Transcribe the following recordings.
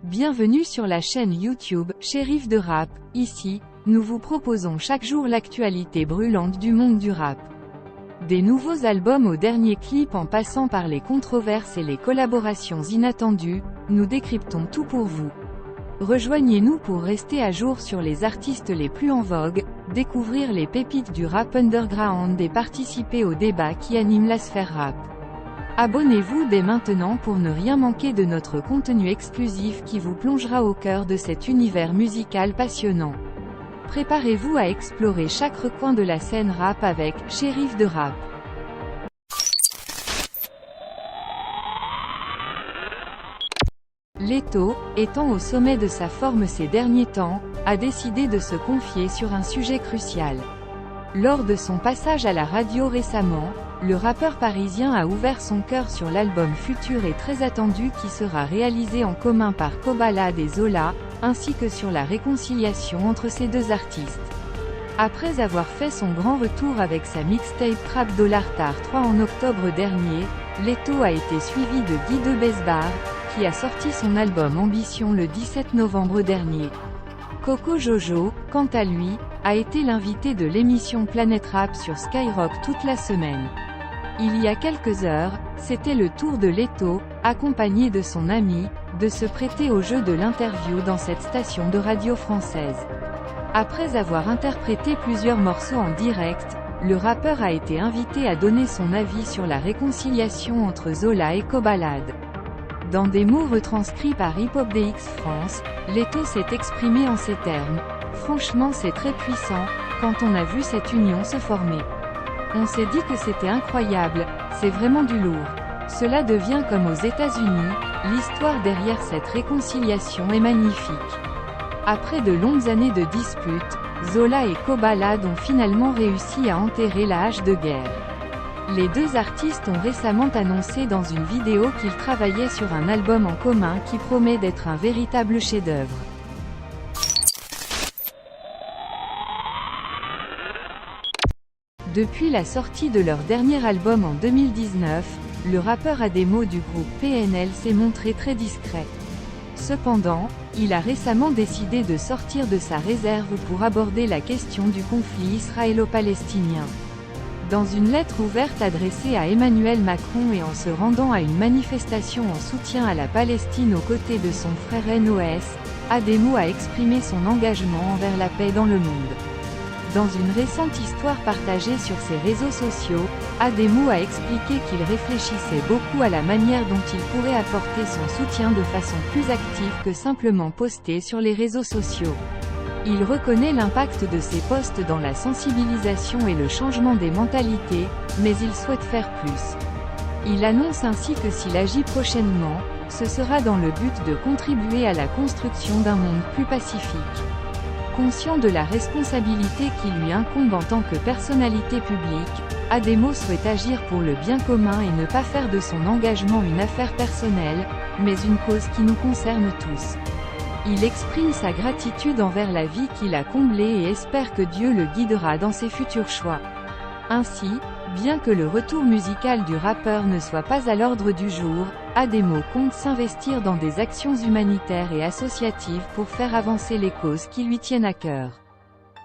Bienvenue sur la chaîne YouTube Shérif de Rap. Ici, nous vous proposons chaque jour l'actualité brûlante du monde du rap. Des nouveaux albums aux derniers clips en passant par les controverses et les collaborations inattendues, nous décryptons tout pour vous. Rejoignez-nous pour rester à jour sur les artistes les plus en vogue, découvrir les pépites du rap underground et participer aux débats qui animent la sphère rap. Abonnez-vous dès maintenant pour ne rien manquer de notre contenu exclusif qui vous plongera au cœur de cet univers musical passionnant. Préparez-vous à explorer chaque recoin de la scène rap avec Shérif de Rap. Leto, étant au sommet de sa forme ces derniers temps, a décidé de se confier sur un sujet crucial. Lors de son passage à la radio récemment, le rappeur parisien a ouvert son cœur sur l'album futur et très attendu qui sera réalisé en commun par Kobalade et Zola, ainsi que sur la réconciliation entre ces deux artistes. Après avoir fait son grand retour avec sa mixtape Trap $Tar 3 en octobre dernier, Leto a été suivi de Guy de Besbar, qui a sorti son album Ambition le 17 novembre dernier. Coco Jojo, quant à lui, a été l'invité de l'émission Planète Rap sur Skyrock toute la semaine. Il y a quelques heures, c'était le tour de Leto, accompagné de son ami, de se prêter au jeu de l'interview dans cette station de radio française. Après avoir interprété plusieurs morceaux en direct, le rappeur a été invité à donner son avis sur la réconciliation entre Zola et Kobalade. Dans des mots retranscrits par Hip Hop DX France, Leto s'est exprimé en ces termes: « Franchement c'est très puissant, quand on a vu cette union se former. On s'est dit que c'était incroyable, c'est vraiment du lourd. Cela devient comme aux États-Unis, l'histoire derrière cette réconciliation est magnifique. » Après de longues années de disputes, Zola et Kobalade ont finalement réussi à enterrer la hache de guerre. Les deux artistes ont récemment annoncé dans une vidéo qu'ils travaillaient sur un album en commun qui promet d'être un véritable chef-d'œuvre. Depuis la sortie de leur dernier album en 2019, le rappeur Ademo du groupe PNL s'est montré très discret. Cependant, il a récemment décidé de sortir de sa réserve pour aborder la question du conflit israélo-palestinien. Dans une lettre ouverte adressée à Emmanuel Macron et en se rendant à une manifestation en soutien à la Palestine aux côtés de son frère NOS, Ademo a exprimé son engagement envers la paix dans le monde. Dans une récente histoire partagée sur ses réseaux sociaux, Ademo a expliqué qu'il réfléchissait beaucoup à la manière dont il pourrait apporter son soutien de façon plus active que simplement poster sur les réseaux sociaux. Il reconnaît l'impact de ses posts dans la sensibilisation et le changement des mentalités, mais il souhaite faire plus. Il annonce ainsi que s'il agit prochainement, ce sera dans le but de contribuer à la construction d'un monde plus pacifique. Conscient de la responsabilité qui lui incombe en tant que personnalité publique, Ademo souhaite agir pour le bien commun et ne pas faire de son engagement une affaire personnelle, mais une cause qui nous concerne tous. Il exprime sa gratitude envers la vie qu'il a comblée et espère que Dieu le guidera dans ses futurs choix. Ainsi, bien que le retour musical du rappeur ne soit pas à l'ordre du jour, Ademo compte s'investir dans des actions humanitaires et associatives pour faire avancer les causes qui lui tiennent à cœur.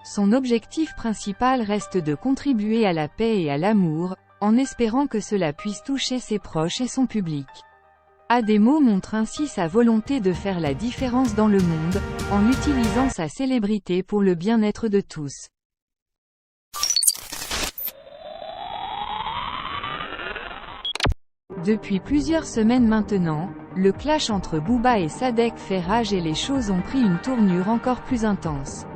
Son objectif principal reste de contribuer à la paix et à l'amour, en espérant que cela puisse toucher ses proches et son public. Ademo montre ainsi sa volonté de faire la différence dans le monde, en utilisant sa célébrité pour le bien-être de tous. Depuis plusieurs semaines maintenant, le clash entre Booba et Sadek fait rage et les choses ont pris une tournure encore plus intense.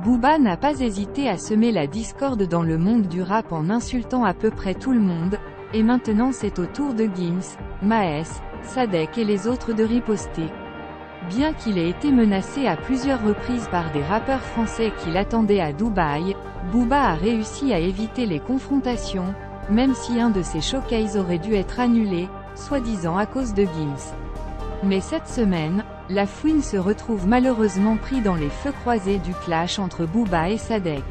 Booba n'a pas hésité à semer la discorde dans le monde du rap en insultant à peu près tout le monde, et maintenant c'est au tour de Gims, Maes, Sadek et les autres de riposter. Bien qu'il ait été menacé à plusieurs reprises par des rappeurs français qui l'attendaient à Dubaï, Booba a réussi à éviter les confrontations, même si un de ses showcases aurait dû être annulé, soi-disant à cause de Gims. Mais cette semaine, la fouine se retrouve malheureusement pris dans les feux croisés du clash entre Booba et Sadek.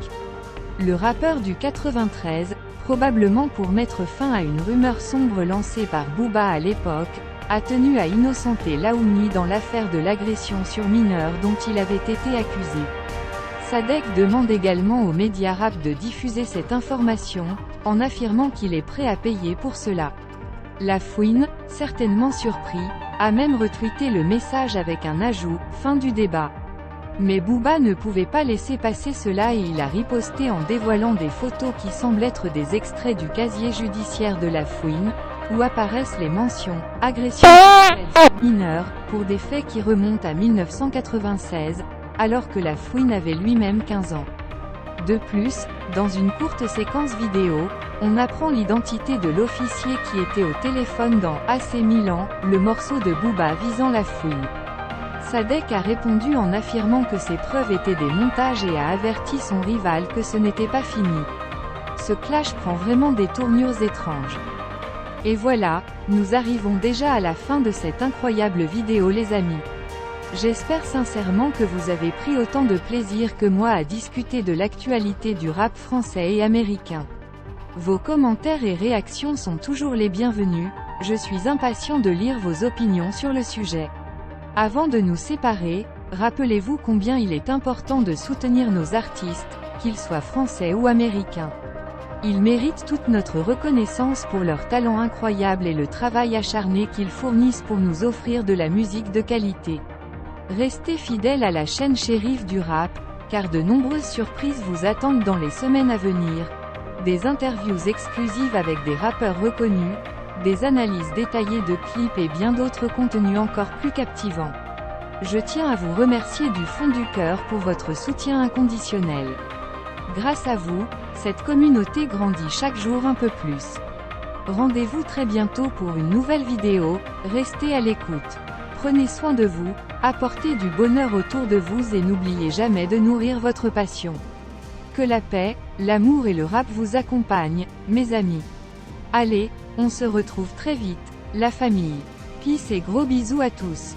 Le rappeur du 93, probablement pour mettre fin à une rumeur sombre lancée par Booba à l'époque, a tenu à innocenter Laouni dans l'affaire de l'agression sur mineur dont il avait été accusé. Sadek demande également aux médias rap de diffuser cette information, en affirmant qu'il est prêt à payer pour cela. La Fouine, certainement surpris, a même retweeté le message avec un ajout « Fin du débat ». Mais Booba ne pouvait pas laisser passer cela et il a riposté en dévoilant des photos qui semblent être des extraits du casier judiciaire de la Fouine, où apparaissent les mentions « agression sexuelle sur mineur » pour des faits qui remontent à 1996, alors que la Fouine avait lui-même 15 ans. De plus, dans une courte séquence vidéo, on apprend l'identité de l'officier qui était au téléphone dans AC Milan, le morceau de Booba visant la Fouine. Sadek a répondu en affirmant que ces preuves étaient des montages et a averti son rival que ce n'était pas fini. Ce clash prend vraiment des tournures étranges. Et voilà, nous arrivons déjà à la fin de cette incroyable vidéo les amis. J'espère sincèrement que vous avez pris autant de plaisir que moi à discuter de l'actualité du rap français et américain. Vos commentaires et réactions sont toujours les bienvenus, je suis impatient de lire vos opinions sur le sujet. Avant de nous séparer, rappelez-vous combien il est important de soutenir nos artistes, qu'ils soient français ou américains. Ils méritent toute notre reconnaissance pour leur talent incroyable et le travail acharné qu'ils fournissent pour nous offrir de la musique de qualité. Restez fidèles à la chaîne Shérif du rap, car de nombreuses surprises vous attendent dans les semaines à venir. Des interviews exclusives avec des rappeurs reconnus, des analyses détaillées de clips et bien d'autres contenus encore plus captivants. Je tiens à vous remercier du fond du cœur pour votre soutien inconditionnel. Grâce à vous, cette communauté grandit chaque jour un peu plus. Rendez-vous très bientôt pour une nouvelle vidéo, restez à l'écoute. Prenez soin de vous, apportez du bonheur autour de vous et n'oubliez jamais de nourrir votre passion. Que la paix, l'amour et le rap vous accompagnent, mes amis. Allez, on se retrouve très vite, la famille. Peace et gros bisous à tous.